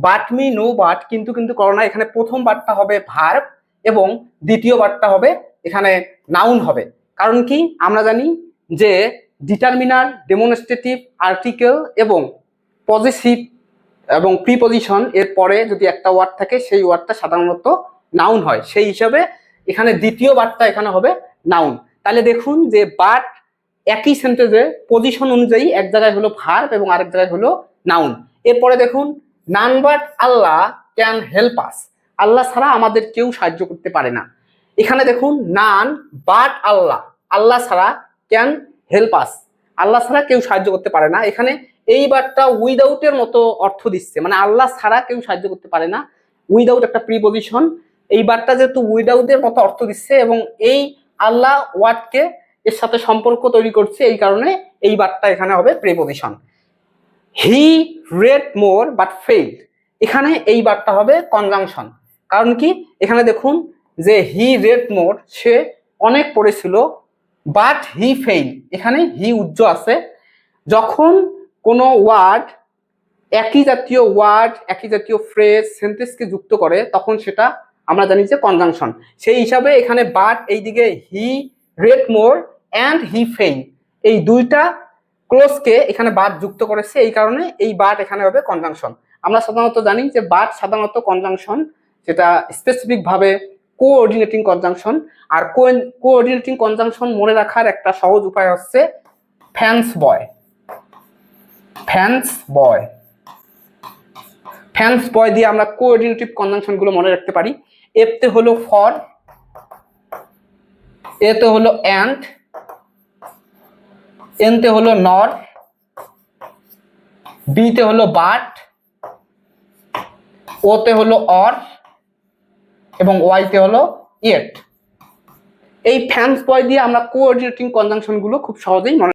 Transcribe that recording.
But me no but কিন্তু কিন্তু করো না, এখানে প্রথম বারটা হবে ভার্ব এবং দ্বিতীয় বারটা হবে এখানে নাউন হবে। কারণ কি আমরা জানি যে ডিটারমিনার, ডেমনস্ট্রেটিভ, আর্টিকেল এবং পজিটিভ এবং প্রিপজিশন এর পরে যদি একটা ওয়ার্ড থাকে সেই ওয়ার্ডটা সাধারণত নাউন হয়, সেই হিসাবে এখানে দ্বিতীয় বারটা এখানে হবে নাউন। তাহলে দেখুন যে বাট একই সেন্টেন্সে পজিশন অনুযায়ী এক জায়গায় হলো ভার্ব এবং আরেক জায়গায় হলো নাউন। এরপরে দেখুন none but Allah can help us, আল্লাহ ছাড়া আমাদের কেউ সাহায্য করতে পারে না। এখানে দেখুন নান বাট আল্লাহ, আল্লাহ ছাড়া ক্যান হেল্প আস, আল্লাহ ছাড়া কেউ সাহায্য করতে পারে না। এখানে এই বারটা উইদাউটের মতো অর্থ দিচ্ছে, মানে আল্লাহ ছাড়া কেউ সাহায্য করতে পারে না, উইদাউট একটা প্রিপজিশন। এই বারটা যেহেতু উইদাউটের মতো অর্থ দিচ্ছে এবং এই আল্লাহ ওয়ার্ডকে এর সাথে সম্পর্ক তৈরি করছে, এই কারণে এই বারটা এখানে হবে preposition. He read more but failed, এখানে এই বারটা হবে কনজাংশন। কারণ কি এখানে দেখুন যে হি রেড মোর, সে অনেক পড়েছিল, বাট হি ফেইল, এখানে হি উজ্জ আছে। যখন কোনো ওয়ার্ড একই জাতীয় ওয়ার্ড, একই জাতীয় ফ্রেজ, সেন্টেন্সকে যুক্ত করে তখন সেটা আমরা জানি যে কনজাংশন। সেই হিসাবে এখানে বাট এইদিকে he read more and he fail, এই দুইটা ক্লোজকে এখানে বাট যুক্ত করেছে, এই কারণে এই বাট এখানে হবে কনজাংশন। আমরা সাধারণত জানি যে বাট সাধারণত কনজাংশন, যেটা স্পেসিফিক ভাবে কোঅর্ডিনেটিং কনজাংশন। আর কোঅর্ডিনেটিং কনজাংশন মনে রাখার একটা সহজ উপায় হচ্ছে ফ্যান্স বয়, ফ্যান্স বয়, ফ্যান্স বয় দিয়ে আমরা কোঅর্ডিনেটিভ কনজাংশন গুলো মনে রাখতে পারি। এতে হলো ফর, এতে হলো অ্যান্ড, এনতে হলো নর, বিতে হলো বাট, ওতে হলো অর এবং ওয়াইতে হলো ইয়েট। এই ফ্যান্স বয় দিয়ে আমরা কোঅর্ডিনেটিং কনজাংশন গুলো খুব সহজেই মনে